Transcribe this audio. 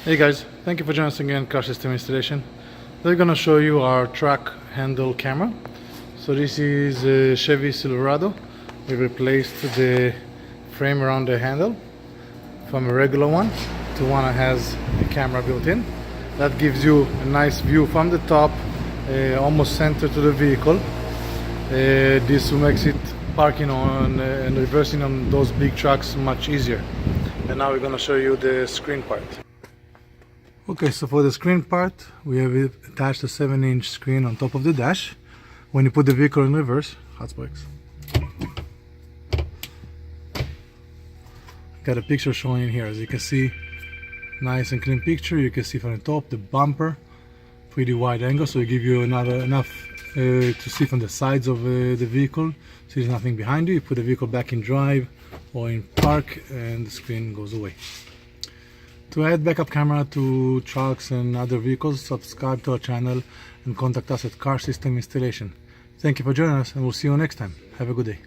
Hey guys, thank you for joining us again, Car System Installation. We're gonna show you our truck handle camera. So this is a Chevy Silverado. We replaced the frame around the handle from a regular one to one that has a camera built in. That gives you a nice view from the top, almost center to the vehicle. This makes it parking on and reversing on those big trucks much easier. And now we're gonna show you the screen part. Okay, so for the screen part, we have attached a 7-inch screen on top of the dash. When you put the vehicle in reverse, hot spikes. Got a picture showing in here, as you can see, nice and clean picture. You can see from the top the bumper, pretty wide angle, so it gives you enough to see from the sides of the vehicle. So there's nothing behind you. You put the vehicle back in drive or in park, and the screen goes away. To add backup camera to trucks and other vehicles, subscribe to our channel and contact us at Car System Installation. Thank you for joining us, and we'll see you next time. Have a good day.